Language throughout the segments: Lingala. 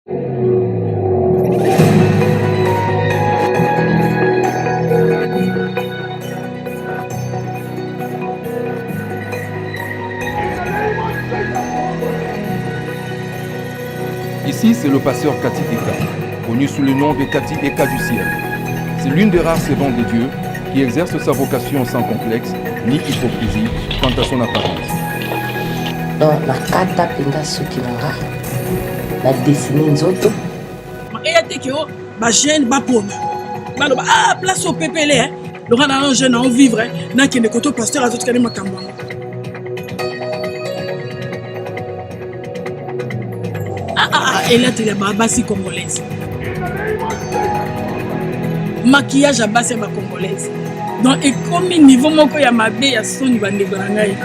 Ici, c'est le pasteur Cathy Eka, connu sous le nom de Cathy Eka du ciel. C'est l'une des rares servantes de Dieu qui exerce sa vocation sans complexe ni hypocrisie quant à son apparence. Donc, la kata penga suki nanga, la dessiner nzoto. Et ya te kio, ba jeune ba pauvre. Ba lo ba place au PPL hein. Le rang un jeune en vivre hein. Na ki ne koto pasteur azot kali makambo. Elle a été basi congolaise. Maquillage à base congolaise. Donc, et comme niveau moko ya mabe ya son bande bangai.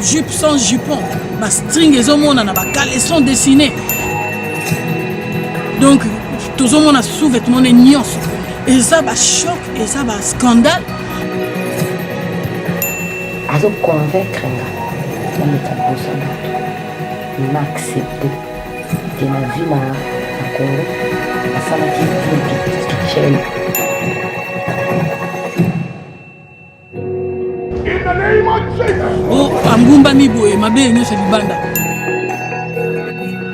Jupe sans jupon, ma string et homona na ba caleçon dessiné. Donc, tous homona sous-vêtements nions. Et ça va choc et ça va scandale. Azo convaincre nga. Na metabosa. M'accepter que ma vie na Congo ça m'a dit oh ambumba miboye mabe nyonso libanda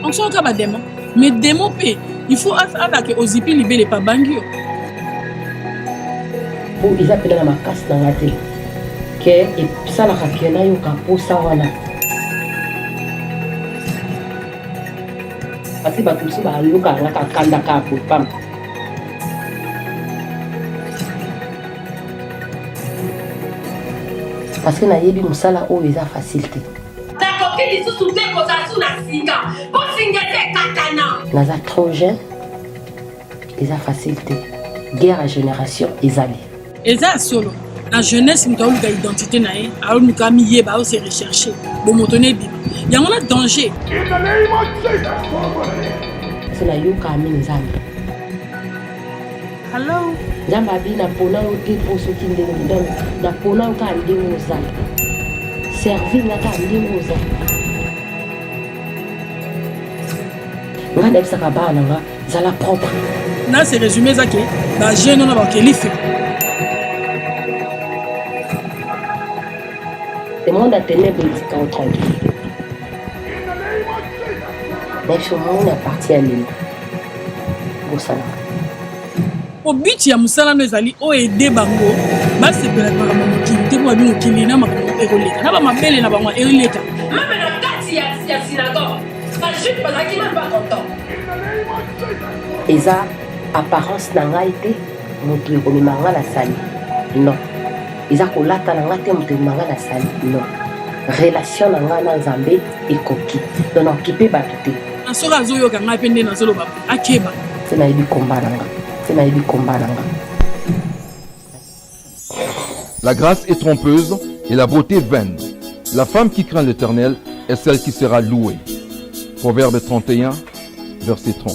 on sort ka démon mais démon pe il faut que ozipi libele pa bangio pour ils appellent la makasi na ngate que et ça la rakiona yo ka posa wana. Parce que tout ça va luka ngaka kanda ka pam. Parce que na yebi musala o eza facilité. Ta coquille sous soute ko za sous na singa. Ko singa te katana. Naza trop jeune. Eza facilité. Guerre à génération ezali. Eza solo. La jeunesse nous avons une identité nae, alors nous avons mis ba se rechercher. Bon motoné bima. Il y a un danger. C'est la yoka amine zambi. Hello. Jamba bi na pona o te poso kinde ndon na pona o ka ndimo zambi. Servir na ka ndimo zambi. Ngada bisaka bana nga zala propre. Na c'est résumé ça que ba jeune on a ba kelife. Le monde a ténèbres est tranquille. Mais ce monde appartient à lui. Bosala. Au but ya musala no ezali o aider bango ba se pela para mokili te bo bi mokili na makamo eroleka na ba mabele na bango eroleka. Même na kati ya synagogue. Pas juste parce qu'il n'est pas content. Eza apparence na ngai te moto ekomemanga na sali. Non. Eza kolata na ngate moto ekomemanga na sali. Non. Relation na nga na Nzambe ekoki. Donc occupé bato te. Asora zoyo ka ngai pende na zolo ba akeba. C'est na yebi combat na nga. C'est na yebi combat na nga. La grâce est trompeuse et la beauté vaine. La femme qui craint l'Éternel est celle qui sera louée. Proverbe 31, verset 30.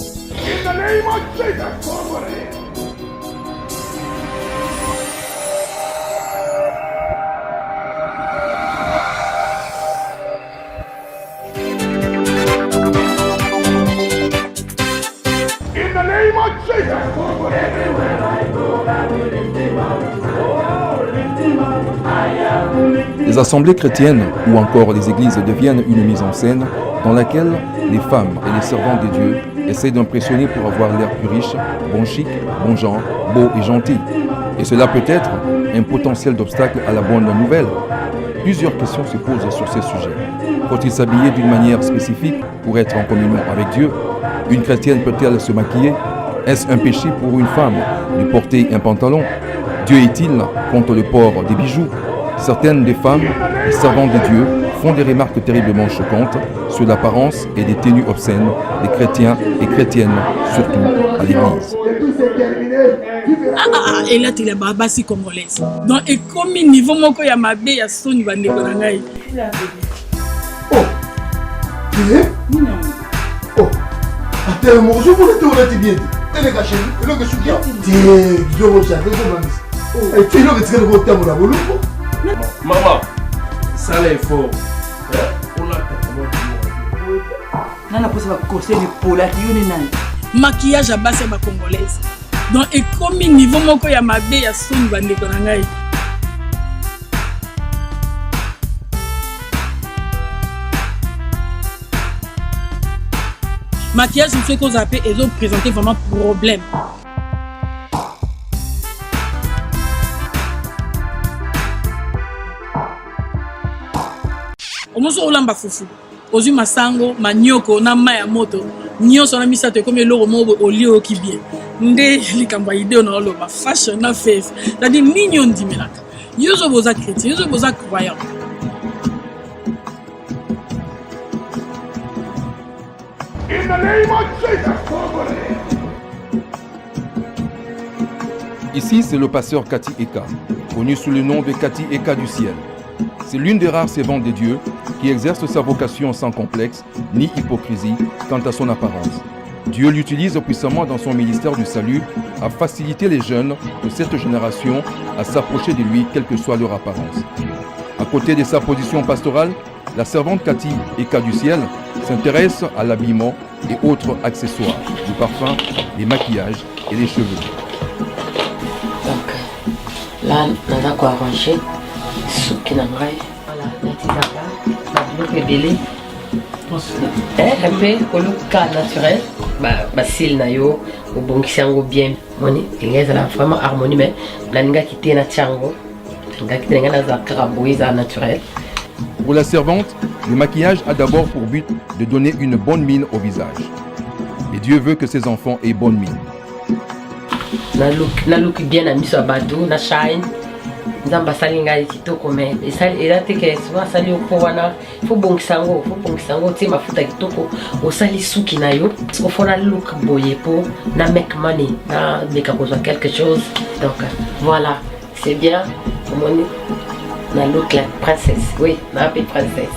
Les assemblées chrétiennes ou encore les églises deviennent une mise en scène dans laquelle les femmes et les servantes de Dieu essaient d'impressionner pour avoir l'air plus riche, bon chic, bon genre, beau et gentil. Et cela peut être un potentiel d'obstacle à la bonne nouvelle. Plusieurs questions se posent sur ces sujets. Faut-il s'habiller d'une manière spécifique pour être en communion avec Dieu? Une chrétienne peut-elle se maquiller? Est-ce un péché pour une femme de porter un pantalon? Dieu est-il contre le port des bijoux? Certaines des femmes, les servantes de Dieu, font des remarques terriblement choquantes sur l'apparence et des tenues obscènes des chrétiens et chrétiennes, surtout à l'église. Et là, tu es la basi congolaise. Donc, et comme niveau moko ya mabe ya soni bande konangai. Oh. Oh. Attends, mon je voulais te remettre bien. Elle est cachée. Elle est cachée. Tiens, je vois ça. Et tu es là, tu es là, tu es là, tu es là. Maman, ça l'est fort. On l'a nana posa bakose lipolaki yo ni nani maquillage ya basi ya bacongolaise donc ekomi niveau moko ya mabe ya soni bandeko na ngai. Maquillage mosusu ekozala mpe ezoprésente vraiment problème. Omoso olamba fufu ozwi masango manioko na mai ya moto nyonso na misato ekomi eloko moko olie oki bien nde likambo ya ideo na oloba fashion na faith c'est-à-dire nini ondimelaka yo ozoboza chrétien yo ozoboza croyant. In the name of Jesus. Ici, c'est le pasteur Cathy Eka, connu sous le nom de Cathy Eka du ciel. C'est l'une des rares servantes de Dieu qui exerce sa vocation sans complexe ni hypocrisie quant à son apparence. Dieu l'utilise puissamment dans son ministère du salut à faciliter les jeunes de cette génération à s'approcher de lui, quelle que soit leur apparence. À côté de sa position pastorale, la servante Cathy Eka du ciel s'intéresse à l'habillement et autres accessoires, du parfum, les maquillages et les cheveux. Donc là, on a quoi arranger souki na ngai. Voilà, natizaka babiloko ebele un peu koluka naturel basile na yo obongisi yango bien moni elingi ezala vraiment harmonie mais nalingaki te natia yango nalingaki te nanga nazala kaka boye ezala naturel. Pour la servante, le maquillage a d'abord pour but de donner une bonne mine au visage. Et Dieu veut que ses enfants aient bonne mine. Na look bien na miso ya bato na shine nzambe asali ngai kitoko me eza teke souvent asali yo mpo wana fo bongisa yango tie mafuta kitoko osali suki na yo ofona look boye mpo na make money na meka kozwa quelque chose. Donc voilà, c'est bien omoni na look la princesse, oui, na appelle princesse.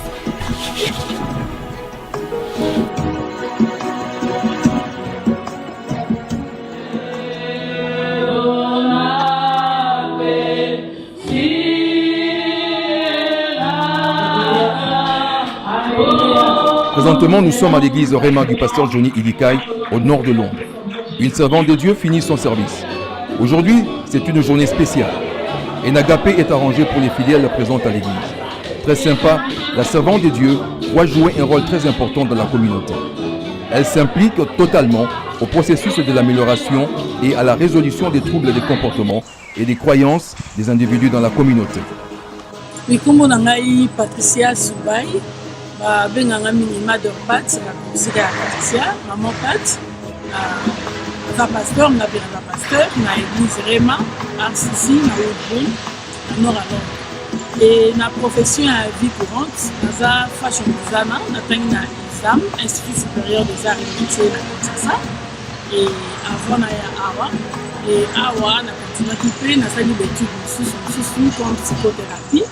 Présentement, nous sommes à l'église Réma du pasteur Johnny Ilikai, au nord de Londres. Une servante de Dieu finit son service. Aujourd'hui, c'est une journée spéciale. Un agapé est arrangé pour les fidèles présents à l'église. Très sympa, la servante de Dieu doit jouer un rôle très important dans la communauté. Elle s'implique totalement au processus de l'amélioration et à la résolution des troubles des comportements et des croyances des individus dans la communauté. Mikombo na ngai Patricia Subai, benganga minima de Pat, la conseillère ya Patricia, maman Pat, za pasteur, na bena pasteur na église Réma, RCC na Woodbury, na nord à Londres. Et na profession à vie courante, naza fashion designer, na tangi na ISAM, Institut supérieur des arts et métiers na Kinshasa. Et avant na ya awa, et awa na continue occupé na sali d'études sous comme psychothérapie.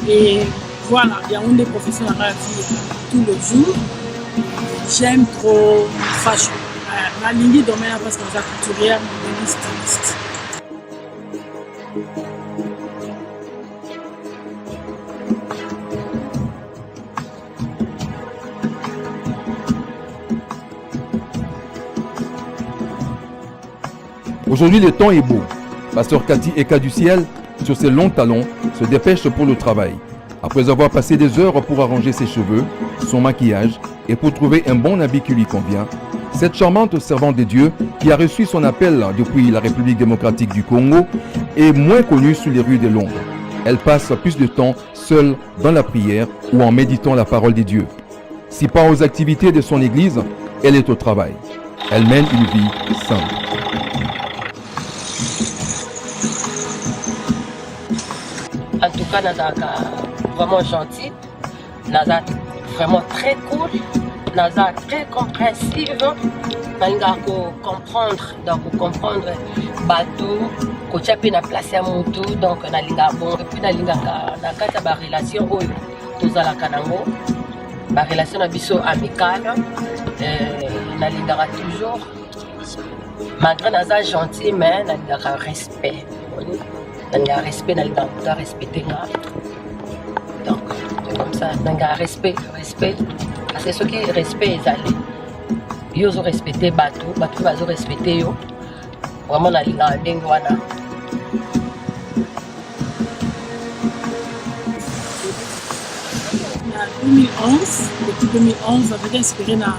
Et voilà, il y a une des professions dans la vie tous les jours. J'aime trop fashion. Ma ligne de domaine parce que je suis couturière, je suis styliste. Aujourd'hui, le temps est beau. Pasteur Cathy Eka du ciel, sur ses longs talons, se dépêche pour le travail. Après avoir passé des heures pour arranger ses cheveux, son maquillage et pour trouver un bon habit qui lui convient, cette charmante servante de Dieu, qui a reçu son appel depuis la République démocratique du Congo, est moins connue sur les rues de Londres. Elle passe plus de temps seule dans la prière ou en méditant la parole de Dieu. Si pas aux activités de son église, elle est au travail. Elle mène une vie simple. En tout cas, Nazaka vraiment gentil, Naza vraiment très cool, Naza très compréhensive, Nanga comprendre, donc comprendre bateau, kocha pe na place à moto, donc nalinga bon, et puis nalinga na kata ba relation oyo tozala kanango, ba relation na biso amicale, nalinga toujours, malgré Naza gentil, mais nalinga respect. Nanga respect, nanga respecter nga. Donc, c'est comme ça, nanga respect, parce que soki respect ezali yo ozorespecte bato bazorespecte yo vraiment nalingaka ndenge wana. En 2011, depuis 2011, j'avais inspiré dans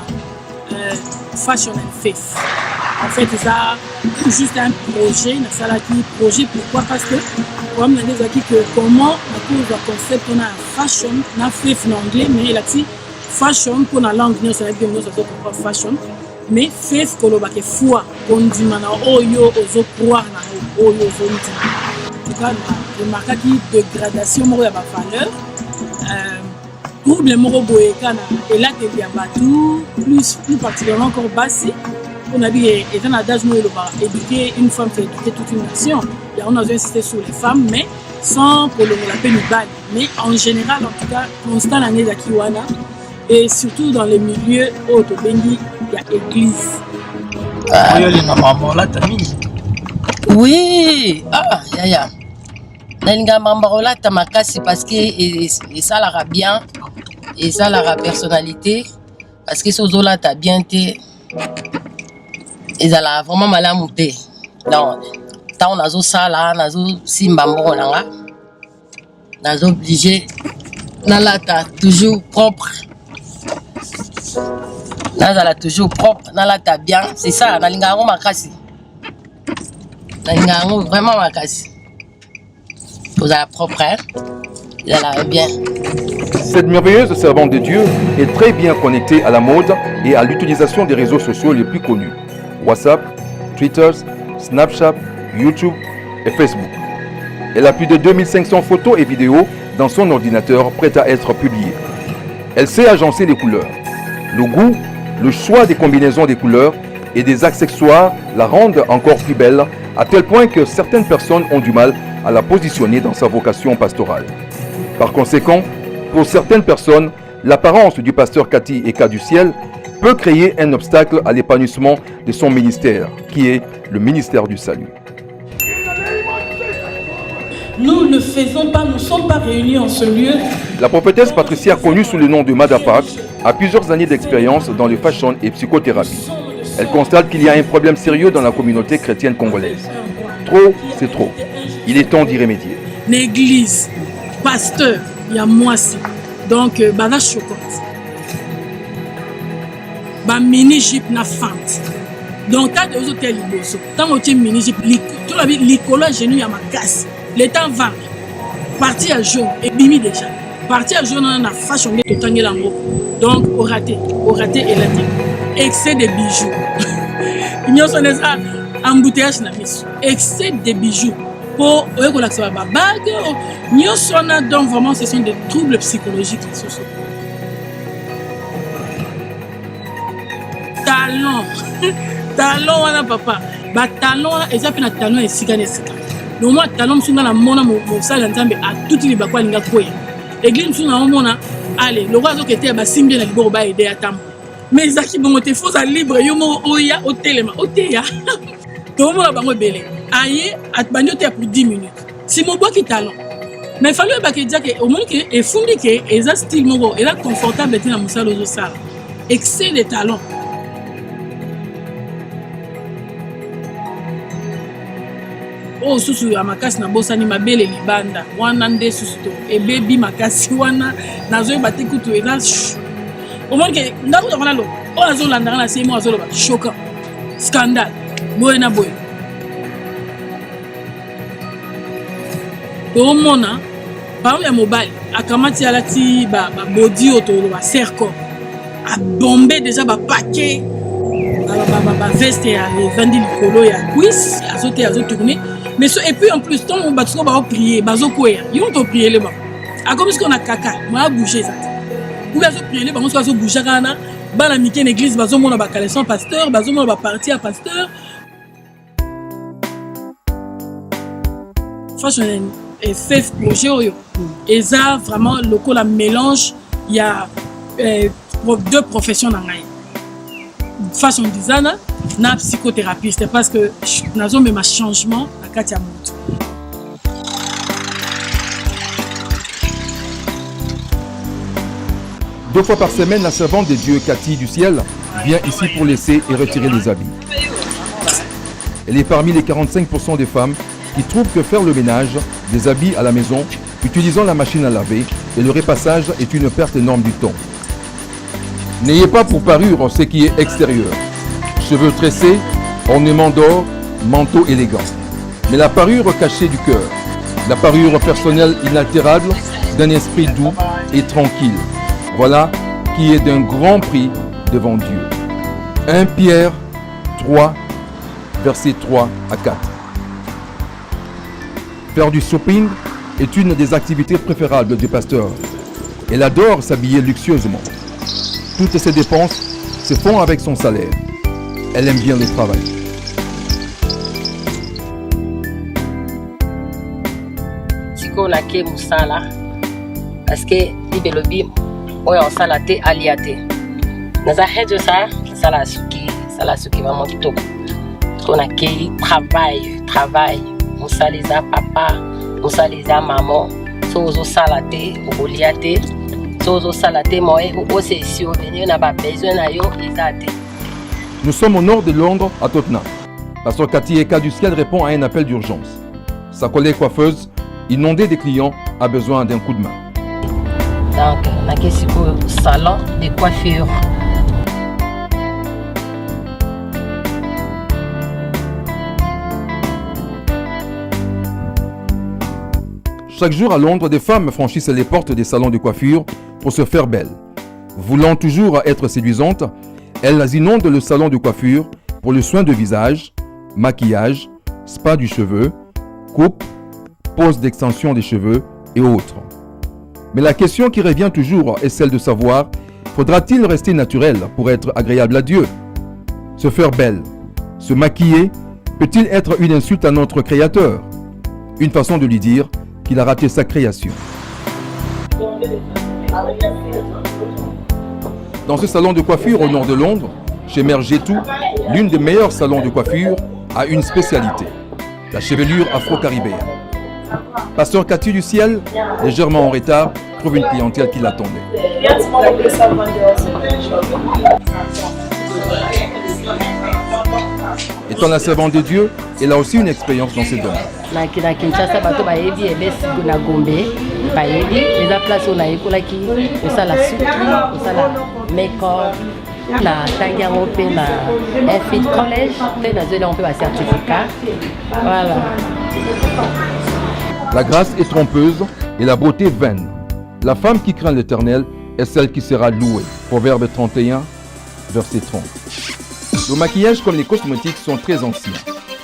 Fashion and Faith. En fait, ça juste un projet, projet pourquoi? Parce que comme on a dit que comment on trouve un concept on a fashion, on a faith en anglais, mais il a dit fashion pour la langue nous ça veut dire nous ça comprend fashion, mais faith pour le bac foi, on dit maintenant oyo ozo croire na oyo ozo dit. En tout cas, le marquage de dégradation moi la valeur. Trouble moro boyekana et là que bien batou plus particulièrement encore bassi on a dit et dans l'adage nous éduquer une femme fait éduquer toute une nation. Et on a insisté sur les femmes mais sans pour le la peine balle mais en général en tout cas constant l'année d'Akiwana et surtout dans les milieux auto bengi il y a église. Oui, ya. Nalinga mambarola tamakasi parce que et ça la bien et ça la personnalité parce que ce zola ta bien té et ça la vraiment malamu té donc tant nazo sala nazo simba mbongo nanga nazo obligé nalata toujours propre nazala toujours propre nalata bien c'est ça nalinga ngo makasi nalinga ngo vraiment makasi. Vous avez propre, vous allez bien. Cette merveilleuse servante de Dieu est très bien connectée à la mode et à l'utilisation des réseaux sociaux les plus connus. WhatsApp, Twitter, Snapchat, YouTube et Facebook. Elle a plus de 2500 photos et vidéos dans son ordinateur prêtes à être publiées. Elle sait agencer les couleurs. Le goût, le choix des combinaisons des couleurs et des accessoires la rendent encore plus belle à tel point que certaines personnes ont du mal à la positionner dans sa vocation pastorale. Par conséquent, pour certaines personnes, l'apparence du pasteur Cathy Eka du ciel peut créer un obstacle à l'épanouissement de son ministère, qui est le ministère du salut. Nous ne faisons pas, nous ne sommes pas réunis en ce lieu. La prophétesse Patricia, connue sous le nom de Madapak, a plusieurs années d'expérience dans le fashion et psychothérapie. Elle constate qu'il y a un problème sérieux dans la communauté chrétienne congolaise. Trop, c'est trop. Il est temps d'y remédier. L'église, pasteur, il y a moi aussi. Donc, bana chocolat. Ba mini jeep na fente. Donc, quand vous êtes liboso, quand vous êtes mini jeep, tout la vie, l'école genou ya makasi. Le temps va. Parti à jaune et bimi déjà. Parti à jaune on a fashion de tanguer l'ango. Donc, au raté et la tête. Excès de bijoux. Il y a un embouteillage na miso. Excès de bijoux. Pour relaxer ma bague, donc vraiment ce sont des troubles psychologiques et sociaux. Talon wana papa, ba talon eza pe na talon esika. Donc moi talon msunga na mona mo sala nzambe a toutes les bakwa linga koya. Église msunga mona allez, le roi zokete ba simbi na liboro ba aider atam. Mais zaki bongo te faut ça libre yo mo oya au telema, au teya. Donc moi bango belé. Aïe, atbanyote pour 10 minutes. Si mon bois qui talon. Mais il fallait dire que au moins que et fundi que et ça style mon et là confortable dans la salle aux salles. Excès de talons. Oh susu ya makasi na bossa ni mabele libanda. Wana nde susu to e baby makasi wana nazo bati kutu et là. Au moins que ndako to lo. O azo landanga na semo azo lo ba choquant. Scandale. Boy na boy. Au mona, par exemple, mobile, à Kamati alati ba body autour ba cercle, a bombé déjà ba paquet, ba veste ya vendi likolo ya quiz, azo tourner. Mais et puis en plus, tant on ba tout ba prier, bazo koya, ils ont prier les ba. A comme ce qu'on a caca, moi bouger ça. Ou bazo prier les ba, on se bazo bouger kana, ba la mike l'église bazo mona ba caleçon pasteur, bazo mona ba parti à pasteur. Fashion et fait projet et ça vraiment le coup la mélange il y a deux professions dans la fashion designer na psychothérapeute parce que nazo même changement à Katia Mout. 2 fois par semaine, la servante de Dieu, Cathy du ciel, vient ici pour laisser et retirer les habits. Elle est parmi les 45% des femmes qui trouvent que faire le ménage des habits à la maison, utilisant la machine à laver et le repassage est une perte énorme du temps. N'ayez pas pour parure ce qui est extérieur. Cheveux tressés, ornements d'or, manteau élégant. Mais la parure cachée du cœur, la parure personnelle inaltérable d'un esprit doux et tranquille. Voilà qui est d'un grand prix devant Dieu. 1 Pierre 3, versets 3 à 4. Faire du shopping est une des activités préférables du pasteur. Elle adore s'habiller luxueusement. Toutes ses dépenses se font avec son salaire. Elle aime bien le travail. sikoyo nake mosala parceke libelobi oyo osala te alia te naza hejo sa sala suki vraiment kitoko sikoyo nakei travail mosala eza papa mosala eza mama so ozosala te okolia te so ozosala te moye okosesi ovenir na babesoin na yo eza te. Nous sommes au nord de Londres, à Tottenham. Pasteur Cathy Eka du ciel répond à un appel d'urgence. Sa collègue coiffeuse, inondée des clients, a besoin d'un coup de main. Donc, nakei sikoyo salon de coiffure. Chaque jour à Londres, des femmes franchissent les portes des salons de coiffure pour se faire belles. Voulant toujours être séduisantes, elles inondent le salon de coiffure pour le soin de visage, maquillage, spa du cheveu, coupe, pose d'extension des cheveux et autres. Mais la question qui revient toujours est celle de savoir, faudra-t-il rester naturel pour être agréable à Dieu? Se faire belle, se maquiller, peut-il être une insulte à notre Créateur? Une façon de lui dire qu'il a raté sa création. Dans ce salon de coiffure au nord de Londres, chez Mère Gétou, l'une des meilleurs salons de coiffure, a une spécialité, la chevelure afro-caribéenne. Pasteur Cathy du ciel, légèrement en retard, trouve une clientèle qui l'attendait. Étant la servante de Dieu, elle a aussi une expérience dans ces domaines. Na Kinshasa bato bayebi ebesi na Gombe bayebi eza place oyo nayekolaki kosala suki kosala make-up na tangi yango mpe na Fit College mpe nazweli yango mpe bacertificat. Voilà. La grâce est trompeuse et la beauté vaine. La femme qui craint l'Éternel est celle qui sera louée. Proverbe 31, verset 30. Le maquillage comme les cosmétiques sont très anciens,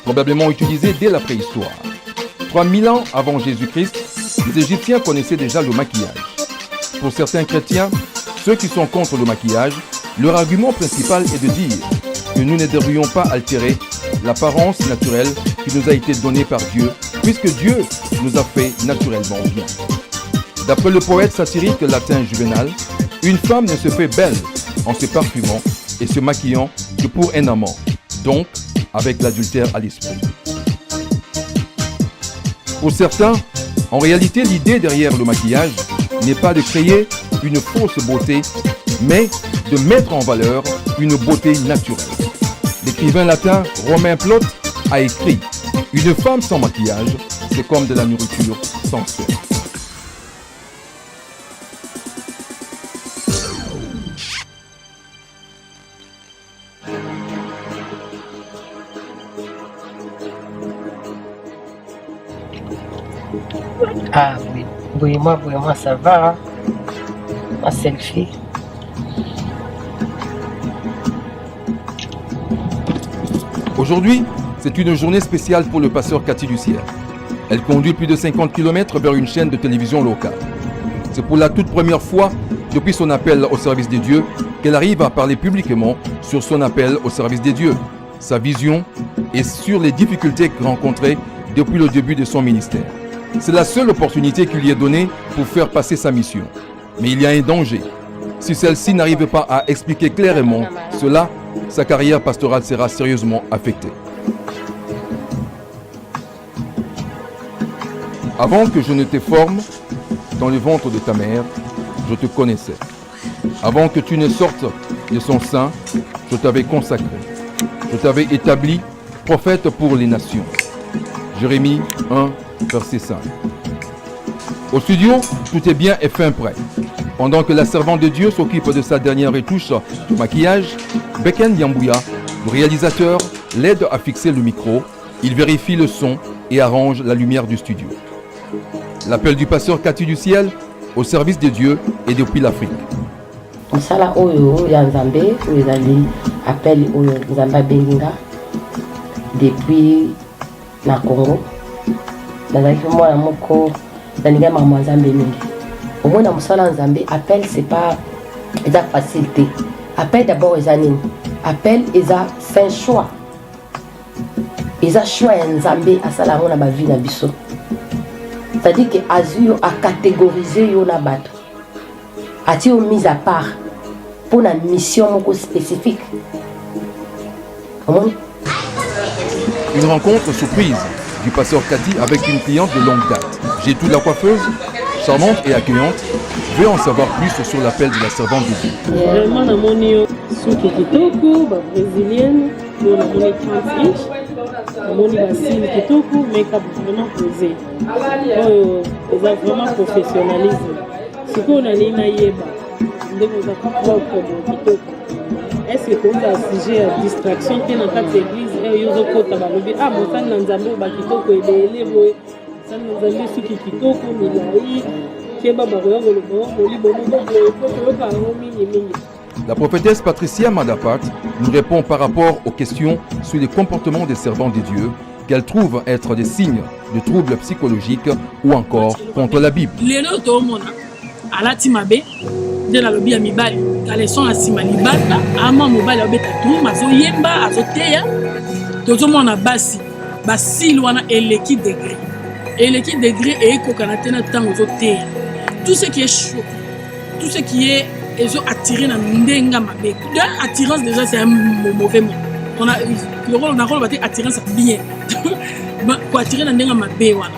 probablement utilisés dès la préhistoire. 3000 ans avant Jésus-Christ, les Égyptiens connaissaient déjà le maquillage. Pour certains chrétiens, ceux qui sont contre le maquillage, leur argument principal est de dire que nous ne devrions pas altérer l'apparence naturelle qui nous a été donnée par Dieu, puisque Dieu nous a fait naturellement bien. D'après le poète satirique latin Juvénal, une femme ne se fait belle en se parfumant et se maquillant que pour un amant, donc avec l'adultère à l'esprit. Pour certains, en réalité, l'idée derrière le maquillage n'est pas de créer une fausse beauté, mais de mettre en valeur une beauté naturelle. L'écrivain latin Romain Plot a écrit « Une femme sans maquillage, c'est comme de la nourriture sans sel ». Ah oui, moi, ça va. Hein? Ma selfie. Aujourd'hui, c'est une journée spéciale pour le pasteur Cathy du ciel. Elle conduit plus de 50 km vers une chaîne de télévision locale. C'est pour la toute première fois depuis son appel au service des dieux qu'elle arrive à parler publiquement sur son appel au service des dieux, sa vision et sur les difficultés rencontrées depuis le début de son ministère. C'est la seule opportunité qui lui est donnée pour faire passer sa mission. Mais il y a un danger. Si celle-ci n'arrive pas à expliquer clairement cela, sa carrière pastorale sera sérieusement affectée. Avant que je ne te forme dans le ventre de ta mère, je te connaissais. Avant que tu ne sortes de son sein, je t'avais consacré. Je t'avais établi prophète pour les nations. Jérémie 1, verset 5. Au studio, tout est bien et fin prêt. Pendant que la servante de Dieu s'occupe de sa dernière retouche de maquillage, Beken Yambouya, le réalisateur, l'aide à fixer le micro. Il vérifie le son et arrange la lumière du studio. L'appel du pasteur Cathy du ciel au service de Dieu et depuis l'Afrique. Misala oyo ya Nzambe oyo ezali appel oyo Nzambe abenginga depuis na Congo. Nazalaki mwana moko nalinga mama Nzambe mingi. Omona musala Nzambe appel c'est pas eza facilité. Appel d'abord eza nini? Appel eza c'est un choix. Eza choix ya Nzambe asala ngo na ba vie na biso. C'est-à-dire que Azio a catégorisé yo na bato. A-t-il mis à part pour une mission spécifique? Une rencontre surprise du pasteur Cathy avec une cliente de longue date. J'ai toute la coiffeuse, charmante et accueillante, veut en savoir plus sur l'appel de la servante de Dieu. Vraiment, na moni suki kitoko, ba brésilienne, na moni 30 inch, na moni ba style kitoko, make-up vraiment posé. Oh, ils ont vraiment professionnalisme. Ce qu'on a dit na yeba, ndeko za propre kitoko. Est-ce que on a sujet à distraction qui dans quatre églises et yozo kota balobi ah mosani na Nzambe ba kitoko elele boy. Sani na Nzambe suki kitoko milai. La prophétesse Patricia Madapat nous répond par rapport aux questions sur les comportements des servants de Dieu qu'elle trouve être des signes de troubles psychologiques ou encore contre la Bible. Tout ce qui est chaud, tout ce qui est attiré dans ndenga mabe. Attirance déjà c'est un mauvais mot. On a le rôle attirance bien. Pour attirer dans ndenga mabe voilà.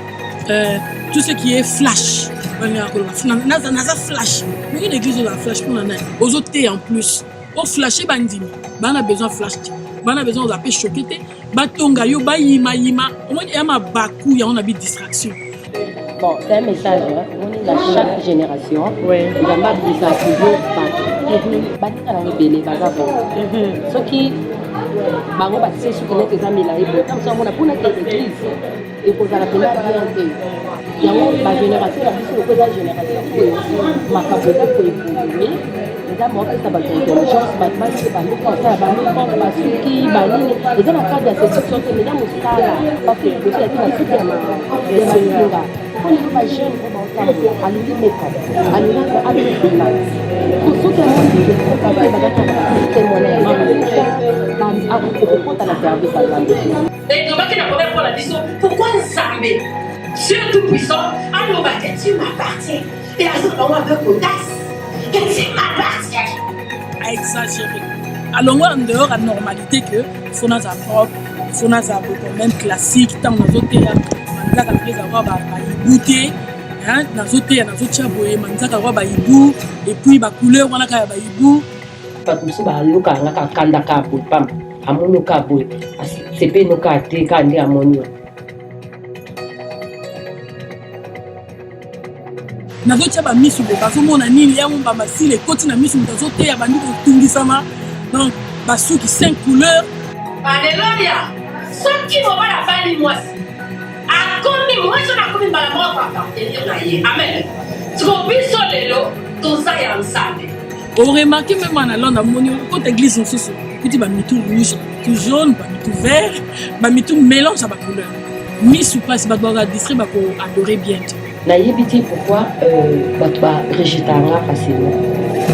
Tout ce qui est flash. Naza flash. Mais une église de la flash pour nana. Aux autres en plus. Au flasher bandini. On a besoin de flash. On a besoin de la paix choquée. Batonga yo ba yima. Au moins il y a ma bakou, on a une distraction. Bon, c'est un message, hein. On est dans chaque génération. Oui. Il y a ma toujours pas. Ce qui bango batise ce qui n'est pas milai comme ça on a pour notre église et pour la première bien il y a une génération la biso ko za génération makabota ko évoluer eza mo ka ba intelligence ba basi ba ko ta ba ko ba suki ba nini eza na cadre ya section te mais mo sala parce que c'est la suki ya ma singa on est pas jeune on entend à lui mettre à lui mettre à lui pour ce que moi je peux pas ba ta témoigner pourquoi Nzambe, Dieu tout-puissant, alors que tu m'appartiens et à ce moment avec audace, que tu m'appartiens. À exagérer. Alors moi en dehors de la normalité que il faut notre propre, il faut notre même classique, tant dans autres théâtres, on a après avoir goûté, hein, dans autres théâtres, dans autres chaboyés, on a avoir baibou et puis ba couleur on a ka baibou. Pas comme ça ba luka ngaka kanda ka pam. Amono ka boy sepe no ka te ka ndi amonio nazotia ba misu be bazomona nini ya mba masile koti na misu mtazote ya bandi kotungisama donc basuki 5 couleurs alléluia soki mo bala bali mwasi akomi mwasi na komi bala mo pa partenaire na ye amen tiko biso lelo toza ya Nzambe. On remarque même en allant dans mon côté église en sous petit ba mitou rouge tout jaune ba mitou vert ba mitou mélange à ba couleur mis sous place ba doit distribuer ba pour adorer bien na yebiti pourquoi ba ba rejetanga facilement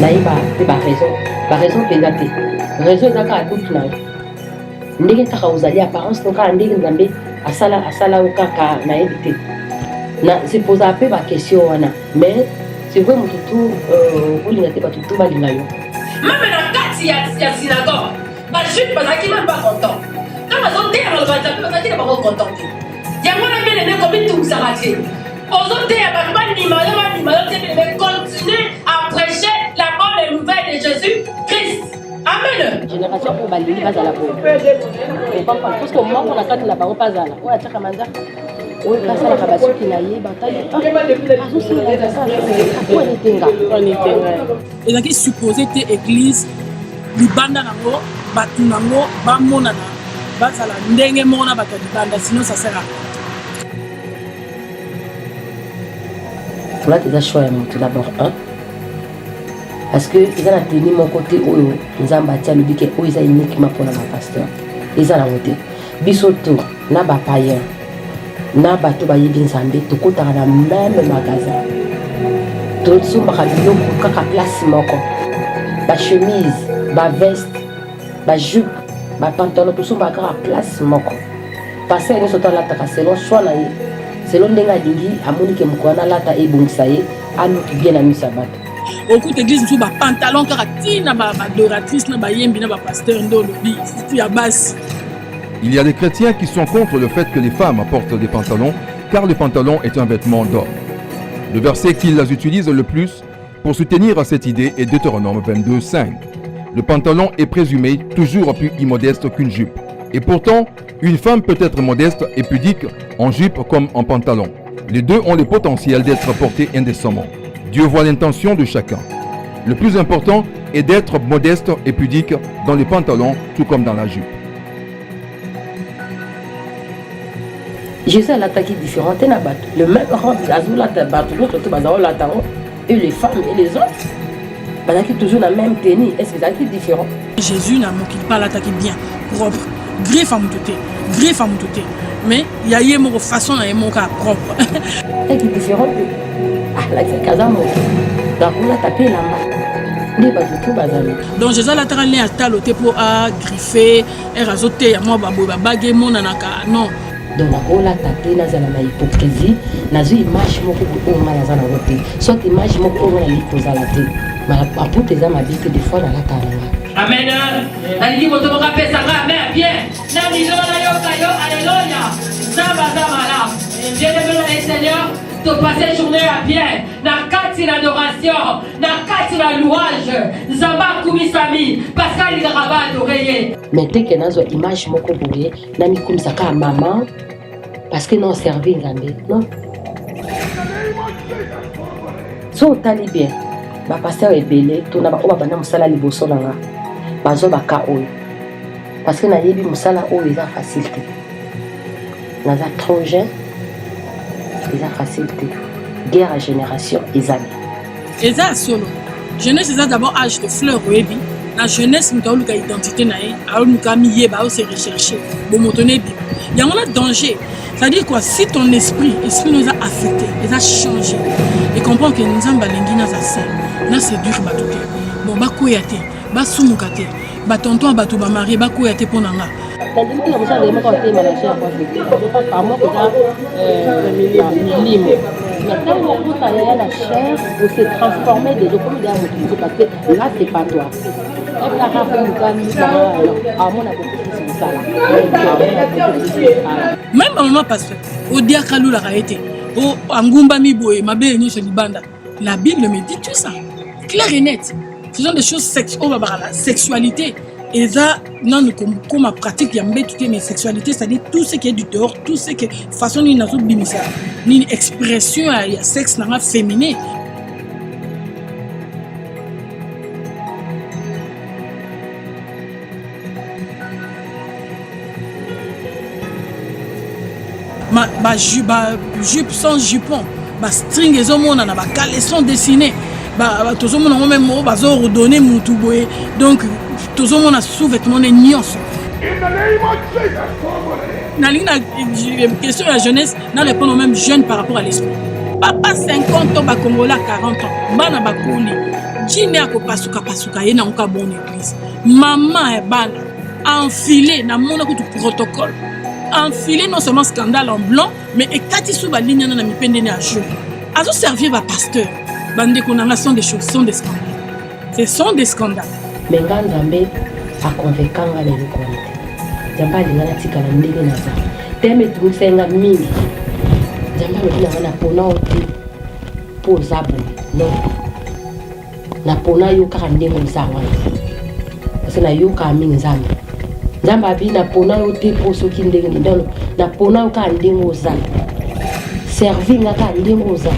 na yeba ba raison pendate raison zaka tout na ndenge taka uzali apparence donc ndenge Nzambe asala ukaka na yebite na c'est poser un peu ba question wana mais c'est vrai mon tout olinga te ba tout ba linga yo même na kati ya synagogue ba juif bazaki même pas content quand bazon te ba bazaki ba content yango na bien ne comme tout ça va dire aux autres ba ba ni ma te mais continuer à prêcher la bonne Jésus-Christ. Amen. Génération pour balingi bazala bo. Parce que moi on a quand la bango bazala. On a tchaka manza. On est passé à la cabassu qui n'a yé bataille. Et donc il supposait que l'église libanda nango batu nango bamona na bazala ndenge mona batu libanda sinon ça sert à rien. Là tu as choisi tout d'abord un parce que ils ont tenu mon côté où ils ont bâti le biquet où ils ont uniquement pour le pasteur. Ils ont la montée. Bisoto na ba païen na bato ba yebi nzambe to kota na même magasin. Tout sous ba radio pour kaka place moko. Ba chemise, ba veste, ba jupe, ba pantalon tout sous ba kaka place moko. Passer une soto la taka selon soit na ye. Selon ndenga dingi amoni ke mukwana lata e bongisa ye anu ki bien na misabato. Beaucoup d'églises sous ba pantalon karati na ba adoratrice na ba yembi na ba pasteur ndolo bi c'est ya base. Il y a des chrétiens qui sont contre le fait que les femmes portent des pantalons, car le pantalon est un vêtement d'homme. Le verset qu'ils utilisent le plus pour soutenir cette idée est Deutéronome 22:5. Le pantalon est présumé toujours plus immodeste qu'une jupe. Et pourtant, une femme peut être modeste et pudique en jupe comme en pantalon. Les deux ont le potentiel d'être portés indécemment. Dieu voit l'intention de chacun. Le plus important est d'être modeste et pudique dans les pantalons tout comme dans la jupe. Jésus a l'attaqué différent. Le même rang et les femmes et les autres. Ils ont toujours la même tenue. Est-ce qu'ils sont différents? Jésus n'a pas l'attaqué bien, propre. Griffe à moutoté, griffe à moutoté. Mais il y a une façon à mon cas propre. Elle est différente. Ah, là, c'est Kazamo. Donc, on a tapé la main. Donc Jésus a traîné à taloté pour griffer et razoter. Moi, baguer mon anaka. Non. Donc la tapé dans la hypocrisie, dans une image moko au malazana wote. Soit image moko au malali kozalate. Mais après tes âmes habitent des fois dans la taranga. Amen. Naliki moto moka pesa nga amen bien. Na milona yoka yo alléluia. Zaba zamala. Bien-aimé dans le Seigneur, tu passes journée à bien. Na kati l'adoration, na kati la louange. Zamba kumisami parce qu'il grava adorer. Mais dès que nazo image moko boye, na mi kumisaka maman parce que non servi ngambé, non. So tali bien. Ba pasteur ebele to na ba oba bana musala liboso nanga. Bazo baka oyo. Parce que na yebi musala oyo eza facilité. Naza trop jeune. Eza facilité. Guerre à génération ezali. Eza solo. Jeunesse eza d'abord âge de fleur oyebi. La jeunesse nous avons identité naïe, alors nous avons mis à se rechercher, bon motonner bien. Il y a un danger. C'est-à-dire quoi? Si ton esprit nous a affecté, il a changé. Et comprends que nous avons balengi na ça. Là c'est dur batoté. Bon ba koyate, ba sumukate, ba tonton ba to ba mari, ba koyate pour nanga. Maintenant, on a la chair pour se transformer des autres parce que là, c'est pas toi. Même maman pasteur, au diakalou la raïté, au angumba miboé, ma belle ni libanda. La Bible me dit tout ça, clair et net. Ce sont des choses sexuelles, la sexualité. Et ça, non, comme ma pratique, il y a mes sexualités, c'est-à-dire tout ce qui est du dehors, tout ce qui est façon d'une autre bimisa, une expression à sexe féminin. Ma jupe sans jupon, ma string et hommes, on a caleçon dessiné, tous les hommes même redonné moutouboé, donc tous les hommes ont sous-vêtements de nyos. Dans la question de la jeunesse, nous répondons même jeune par rapport à l'esprit. Papa 50 ans, Congolais 40 ans, bana bakoli, dîner à kopasuka pasuka yena onka bonne église. Maman est bana, enfilé na mon protocole. Enfilé non seulement scandale en blanc, mais ekati sous la ligne na mi pendene à jour. Azo servir ba pasteur. Bande konanga sont des choses, sont des scandales. Ce sont des scandales. Mais Nzambe a convaincu les localités. Nzambe lingana tika na ndenge na za. Teme tumusenga mingi. Nzambe lingana na pona oti po zabu. Non. na pona yo kaka ndenge oza wana parce na yo ka mingi nzambe nzambe abi na pona yo te po soki ndenge ndono na pona yo kaka ndenge oza servi nga kaka ndenge oza.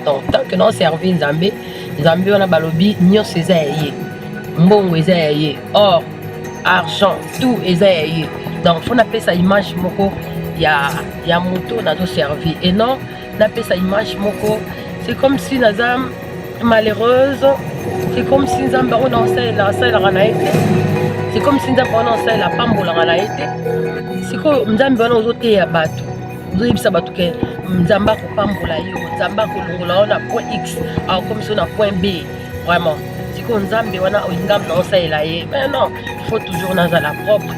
Donc tant que non servi nzambe nzambe wana balobi nyonso eza ya ye mbongo eza ya ye or argent tout eza ya ye donc faut napesa image moko ya moto nazo servi et non napesa image moko c'est comme si naza malheureuse c'est comme si nzambe ona osalelaka na ye te c'est comme si nzambe ona osalela pambolaka na ye te sikoyo nzambe wana ozoteya bato ozoyebisa bato ke nzambe akopambola yo nzambe akolongola yo na point x akomi so na point b vraiment sikoyo nzambe wana ngambe na osalela ye mais non il faut toujours nazala propre.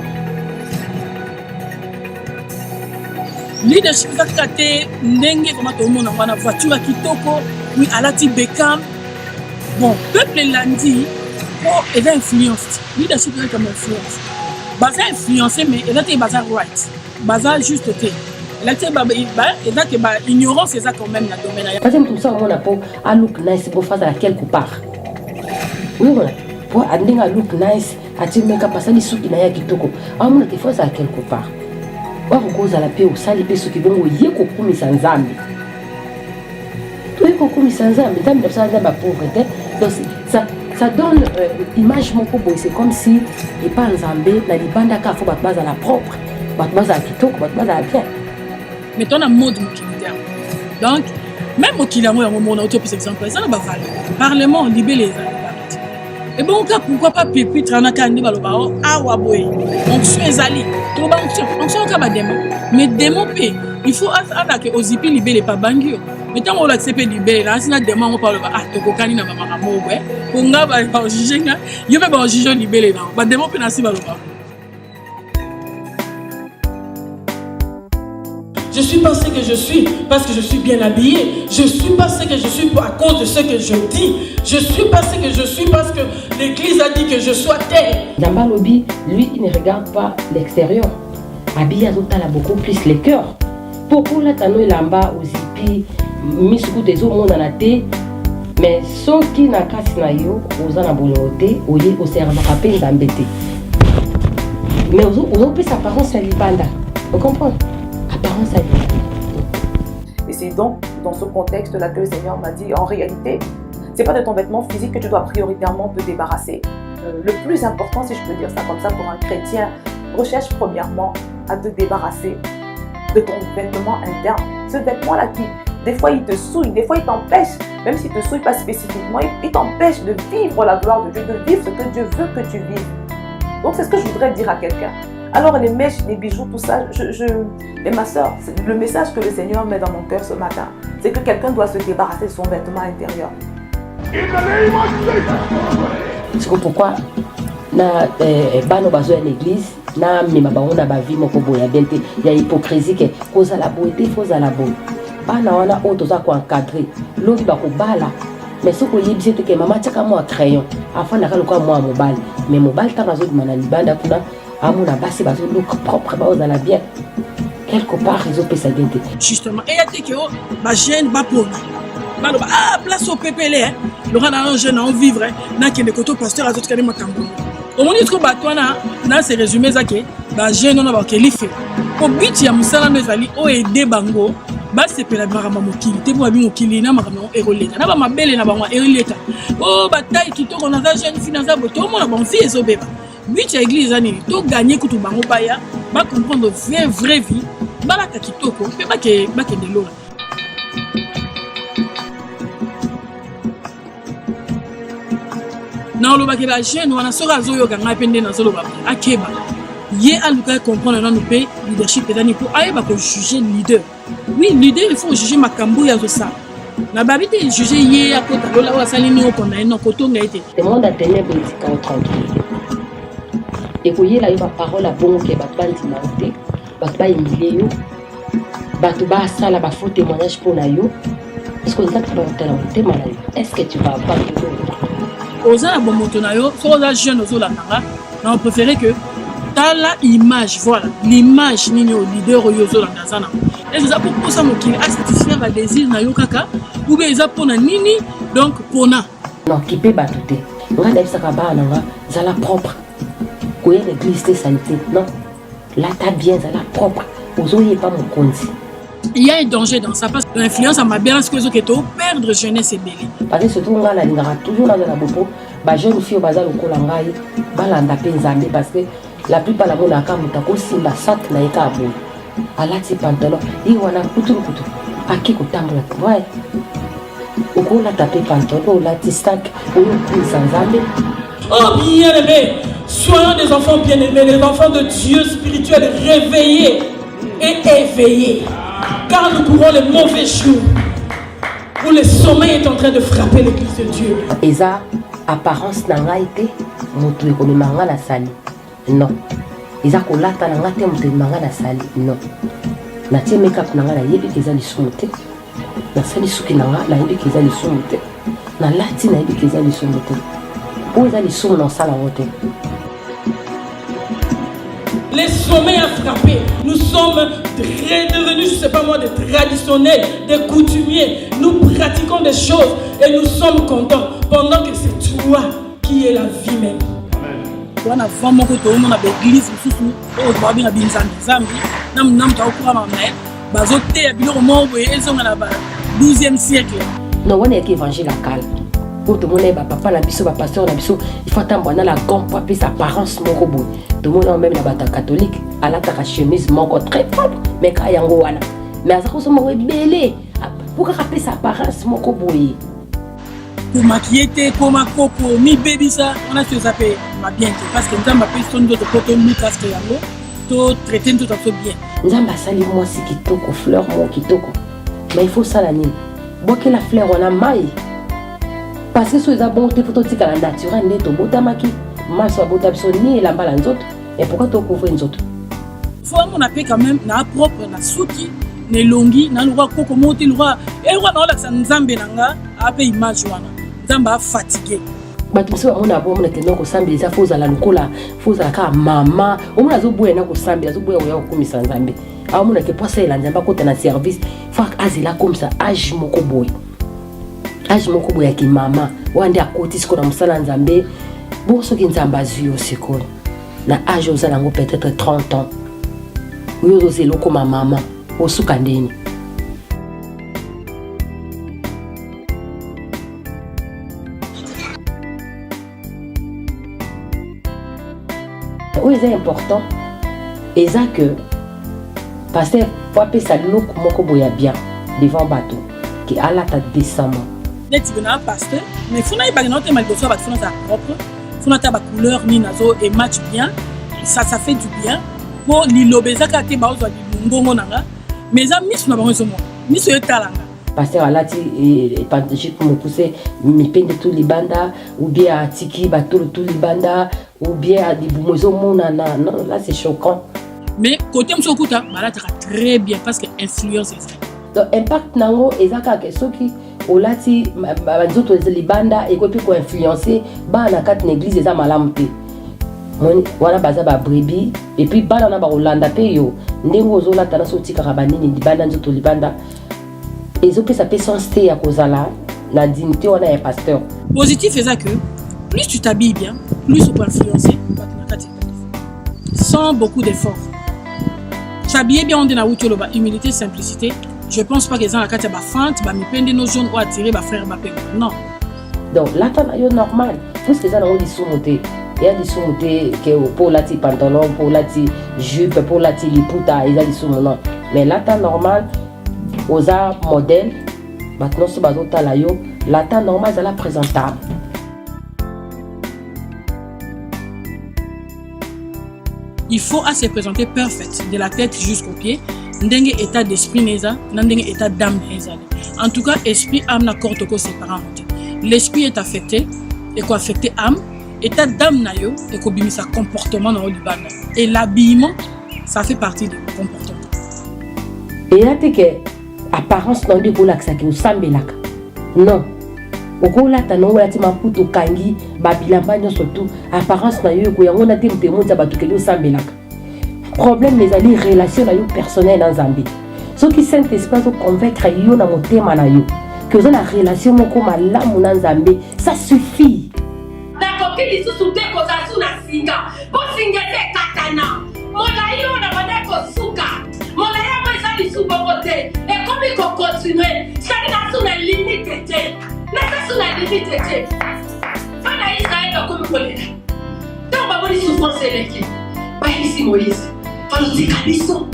Leadership kaka te ndenge koma tomona wana voiture kitoko oui alati Beckham bon peuple lundi oh et influence leadership comme influence baza influencer mais et là te baza right baza juste te là te et là que ba ignorance c'est ça quand même dans domaine parce que tout ça on a pour à look nice pour faire à quelque part oui voilà pour andinga look nice atimeka pasali suki na ya kitoko amuna te faut ça quelque part wakokozala mpe osali mpe soki bongo ye kokumisa nzambe toye kokumisa nzambe nzambe na biso nzambe apauvre te donc ça donne image moko boye c'est comme si epa nzambe na libanda kaka fo bato bazala propre bato bazala kitoko bato bazala bien mais tona mode mokili te donc même mokili yango yango mona otopesa exemple eza na bavaleur parlement libele eza et bon cas pourquoi pas pépitre na kandi baloba o awa boye onction ezali to ba onction ka ba démon mais démon pe il faut que ozipi libele pa bangio mais tant on l'accepte libele là sina démon on parle ba to kokani na mama mo bwe ko nga ba juger nga yo be ba juger libele na ba démon pe na si baloba. Je suis pas ce que je suis parce que je suis bien habillé. Je suis pas ce que je suis à cause de ce que je dis. Je suis pas ce que je suis parce que l'église a dit que je sois tel. Namba Lobi, lui, il ne regarde pas l'extérieur. Habillé a beaucoup plus les cœurs. Pourquoi là, t'as nous lamba aux zipi, mis sous des eaux, mon dans la thé. Mais ceux qui n'a qu'à s'nayo, aux en abonnoté, au serveur à peine d'embêter. Mais aux autres, sa apparence, elle est banda. Vous comprenez? Et c'est donc dans ce contexte-là que le Seigneur m'a dit, en réalité, c'est pas de ton vêtement physique que tu dois prioritairement te débarrasser. Le plus important, si je peux dire ça comme ça, pour un chrétien, recherche premièrement à te débarrasser de ton vêtement interne. Ce vêtement-là qui, des fois, il te souille, des fois, il t'empêche, même s'il ne te souille pas spécifiquement, il t'empêche de vivre la gloire de Dieu, de vivre ce que Dieu veut que tu vives. Donc, c'est ce que je voudrais dire à quelqu'un. Alors les mèches, les bijoux, tout ça, et ma soeur, le message que le Seigneur met dans mon cœur ce matin, c'est que quelqu'un doit se débarrasser de son vêtement intérieur. C'est pourquoi na bano bazo en église na mima bango na bavi moko boya bente ya hypocrisie ke koza la beauté foza la beauté bana wana auto za ko encadrer lobi ba ko bala mais ce que yebise te ke mama taka mo crayon afin na kaloka mo mobile mais mobile ta bazo dimana libanda kuna amuna basi bazo look propre ba ozala bien quelque part ils ont pesa bien justement et ya te ke o ba jeune ba pona baloba ah place au pépélé hein le rana un jeune en vivre na kende koto pasteur azoto kane makambo au moins trop batwana na se résumé ça que ba jeune on ba ke life ko biti ya musala mezali o aider bango ba sepela marama mokili te bo abi mokili na marama eroleka na ba mabele na bango eroleka o bataille kitoko na za jeune finanza boto mo na bon fille ezobeba biti ya église ani to gagner kutu bango baya ba comprendre vraie vie ba la kitoko pe ba ke de lora. Non, le bac est la jeune, on a sora zoyo ganga pende na zolo ba akeba. Ye aluka comprendre dans nos pays leadership et dani pour aye ba ko juger leader. Oui, leader il faut juger makambo ya zo ça. Na babité juger ye akota lola wa sali ni okona eno kotonga été. Le monde a tenu politique en tranquille. Et ko ye la ba parole a bon ke ba bandi mauté, ba humilier yo. Ba to ba sala ba faux témoignage pour na yo. Est-ce que ça tu vas te témoigner? Est-ce que tu vas pas te aux gens bon moto na yo so za jeune aux la nanga na on préférait que tala image, voilà, l'image nini au leader yozo dans Gazana. Et ça pour ça mon qui a satisfaire le désir na yokaka ou bien ça pour nini donc pona. Non, qui peut battre. On a des sakaba na zala propre. Quoi l'église de santé. Non. Là ta bien zala propre. Ozoye pas mon compte. Il y a un danger dans ça parce que l'influence à ma bien ce que zo keto perdre jeunesse et belé. Parce que surtout on a la lingara toujours dans la bopo, ba jeune fille bazalo kolangai, ba landa pe nzambe parce que la plupart la mona ka mutako simba sat na eka abo. Alati pantalon, il wana kutu kutu. Aki ko tambola. Ouais. Oko la taper pantalon, la tistak, ou nzambe. Oh bien-aimés, soyons des enfants bien-aimés, des enfants de Dieu spirituels réveillés et éveillés. Car nous courons les mauvais jours où le sommeil est en train de frapper l'église de Dieu. Et ça, apparence n'a pas été, moto est comme manga na sali. Non. Et ça, qu'on l'a na ngate moto est manga na sali. Non. Na tie make-up na nga na yebi keza li sumote. Na sali suki na nga na yebi keza li sumote. Na lati na yebi keza li sumote. Où est-ce les sous dans ça la route? Les sommets à frapper. Nous sommes devenus, je ne sais pas moi, des traditionnels, des coutumiers. Nous pratiquons des choses et nous sommes contents pendant que c'est toi qui es la vie même. On a vraiment que tout le monde a l'église, on a bien bien Zambi, nam ta okura mamna, bazote ya bilo mo boye ezonga na ba 12e siècle. Non, on est évangile à calme. Pour tout le monde, papa, la biso, pasteur, la biso, il faut attendre la gomme pour appeler sa apparence mon robot. Tout le monde, même la bataille catholique, à la chemise, mon très propre, mais quand il y a un goût, mais à ça, on m'a rebellé. Pourquoi appeler sa apparence mon robot? Pour maquiller, pour ma coco, mi baby ça, on a fait appeler ma bien, parce que nous avons appelé son dos de coton, nous casse que yango, tout traiter tout à fait bien. Nous avons sali moi si qui toko, fleur, moi qui toko. Mais il faut ça la nuit. Bon, que la fleur, on a maille. Parce que si vous avez bon, il faut que la nature n'est pas botamaki. Mal soit botamso ni la balle en autres. Et pourquoi tu couvres une autre? Faut qu'on appelle quand même na propre na souki, na longi, na loi koko monter loi. Et loi na la sanzambe nanga, appelle image wana. Zamba fatigué. Bah tout ça on a bon on était non ko sambi ça faut la lokola, faut la ka mama. On a zo boye na ko sambi, zo boye oya ko misa nzambe. Ah on a que passer la nzamba ko na service. Faut azila comme ça age moko boy. Age moko boya ki mama wande akoti siko na musala nzambe bo soki nzamba zio siko na age ozala ngo peut-être 30 ans uyo ozelo koma mama osuka ndeni. Oui, c'est important et ça que parce que faut appeler ça look moko boya bien devant bateau qui à la tête décemment. Tu es un pasteur, mais il faut que tu aies mal de propre, il faut que tu aies couleur ni nazo et match bien, ça fait du bien. Pour l'ilobéza quand tu es baozo du ngongo nanga, mais ça mis na bango somo, mis sur talanga. Pasteur là tu partage pour me pousser mi pende tout les banda ou bien à tiki bateau tout les banda ou bien à des boumozo mona non là c'est choquant. Mais côté msokuta, bah là tu très bien parce que influence ça. Donc impact nango ezaka que ceux qui olati bazoto les banda et puis ko influencer ba na kat l'église eza malamu te. Wana baza ba brebis et puis bana na ba Holanda pe yo ndengo zolata na soti karabani ni banda nzoto libanda. Et ça peut s'enster à cause là la dignité on a un pasteur. Positif c'est ça que plus tu t'habilles bien, plus tu peux influencer sans beaucoup d'efforts. S'habiller bien on dit na outilo ba humilité simplicité. Je pense pas que les gens à la fente, me pendre nos jeunes ou attirer ma frère ma père. Non. Donc là c'est normal. Plus que ça on dit sous-monter. Il y a des sous-monter que pour la ti pantalon, pour la ti jupe, pour la ti liputa, il y a des sous-montants. Mais là c'est normal. Aux arts modèles, maintenant ce bateau talayo, la taille normale c'est la présentable. Il faut se présenter parfait de la tête jusqu'aux pieds. Ndenge état d'esprit neza, ndenge état d'âme neza. En tout cas, esprit âme na corps toko séparant. L'esprit est affecté et quoi affecté âme, état d'âme na yo et ko bimisa comportement na libana. Et l'habillement, ça fait partie du comportement. Et là que apparence non de pour l'accès qui nous semble là. Non. okolata nango olati maputa okangi babilamba nyonso tu apparence na yo ekoyango na te moto emonisa bato keli osambelaka. Problème ezali relation na yo personnel na Nzambe. Soki Saint-Esprit azoconvaincre yo na motema na yo que oza na relation moko malamu na Nzambe, ça suffit. nakoki lisusu te kozala su na singa bosinga ete ekatana molai oyo na banda kosuka molai yango eza lisu bongo te ekomi kokontinue sali na su na limite te naza su na limite te bana israele bakomi kolela ntango bamoni souffrance eleki bayebisi moïse falotika biso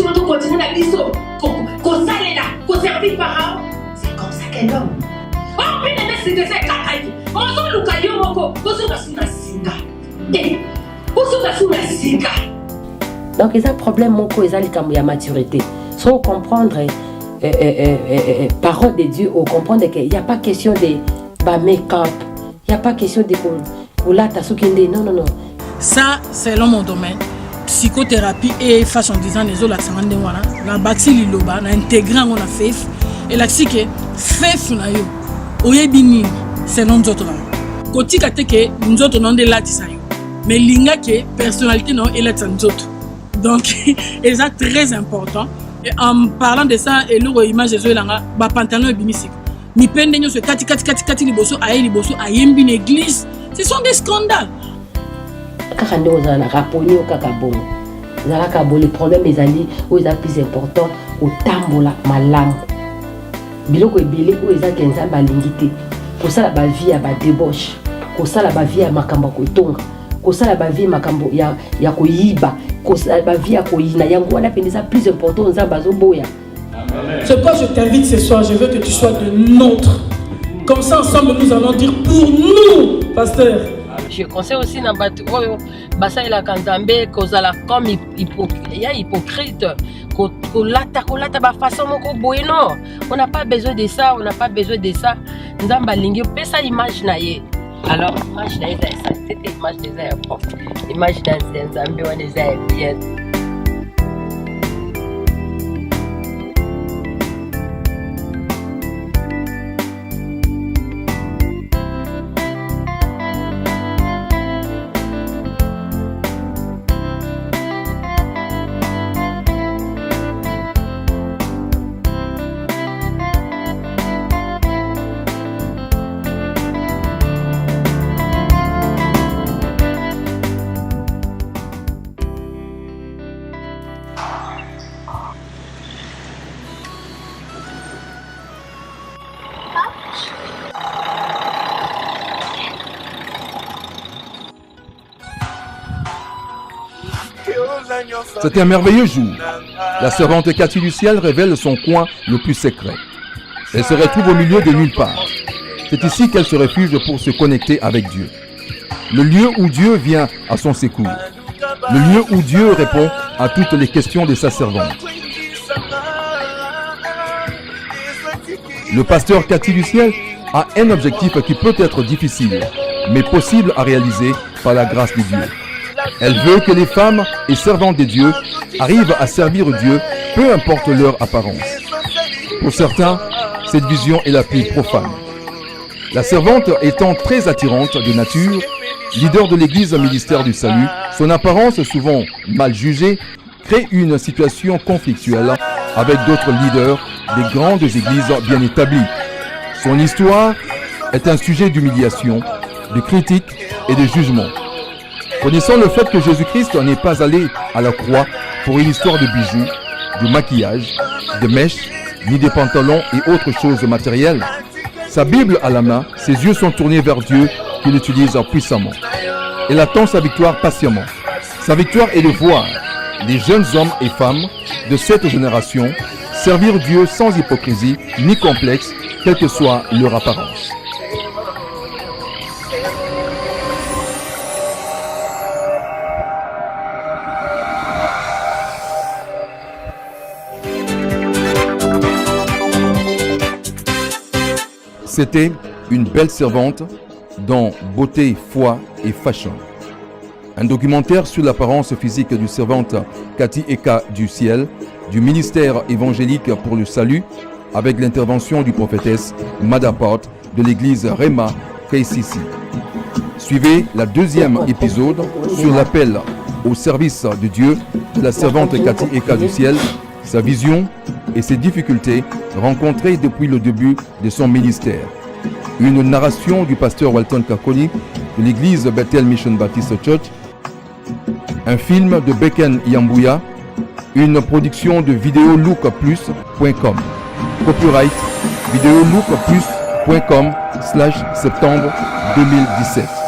moto kokontinue na biso kosalela koservir parao. C'est comme ça qu'elle homme. Oh, bien aimé, c'est de faire kakaï. On s'en loue kayo moko. Bosuka suna singa. Eh, bosuka suna singa. Donc, il y a un problème moko, il y a la maturité. Sans comprendre parole de Dieu, ou comprendre qu'il n'y a pas question de make-up, il n'y a pas question de koulata soukinde. Non, non, non. Ça, c'est mon domaine. Psychothérapie et façon disant les autres la baxi liloba na intégrant on a fait et la que fait na yo oyebini c'est non d'autres koti kateke nzoto non de la tisayo mais linga ke personnalité non et la nzoto donc c'est très important et en parlant de ça et l'euro image de zoelanga ba pantalon ebimisiko mi pende nyo se kati liboso ayembi une église, ce sont des scandales. Kaka nde ozala raponi okaka bongo zalaka bo le problème ezali oyo eza plus important kotambola malamu biloko ebele oyo eza ke Nzambe alingi te kosala bavie ya badébauche kosala bavie ya makambo ya kotonga kosala bavie makambo ya koyiba kosala bavie ya koyina yango wana pene eza plus important Nzambe azoboya. C'est pourquoi je t'invite ce soir, je veux que tu sois de nôtre. Comme ça ensemble nous allons dire pour nous, pasteur. Je conseille aussi na batu oyo basala kanzambe kozala comme hypocrite kolata ba façon moko boye non, on n'a pas besoin de ça, Nzamba lingi pesa image na ye. Alors image na ye ça c'était image des airs propre, image dans Nzambe on des airs bien. C'était un merveilleux jour. La servante Cathy du ciel révèle son coin le plus secret. Elle se retrouve au milieu de nulle part. C'est ici qu'elle se réfugie pour se connecter avec Dieu. Le lieu où Dieu vient à son secours. Le lieu où Dieu répond à toutes les questions de sa servante. Le pasteur Cathy du ciel a un objectif qui peut être difficile, mais possible à réaliser par la grâce de Dieu. Elle veut que les femmes et servantes de Dieu arrivent à servir Dieu, peu importe leur apparence. Pour certains, cette vision est la plus profane. La servante étant très attirante de nature, leader de l'église ministère du salut, son apparence souvent mal jugée crée une situation conflictuelle avec d'autres leaders des grandes églises bien établies. Son histoire est un sujet d'humiliation, de critique et de jugement. Connaissant le fait que Jésus-Christ n'est pas allé à la croix pour une histoire de bijoux, de maquillage, de mèches, ni des pantalons et autres choses matérielles, sa Bible à la main, ses yeux sont tournés vers Dieu qu'il utilise puissamment. Elle attend sa victoire patiemment. Sa victoire est de voir les jeunes hommes et femmes de cette génération servir Dieu sans hypocrisie ni complexe, quelle que soit leur apparence. C'était Une belle servante dans Beauté, foi et fashion. Un documentaire sur l'apparence physique du servante Cathy Eka du ciel, du ministère évangélique pour le salut, avec l'intervention du prophétesse Madaport de l'église Rema KCC. Suivez la deuxième épisode sur l'appel au service de Dieu de la servante Cathy Eka du ciel, sa vision et ses difficultés rencontrées depuis le début de son ministère. Une narration du pasteur Walton Kakoni de l'église Bethel Mission Baptist Church, un film de Beken Yambouya, une production de videolookplus.com. Copyright videolookplus.com/septembre 2017.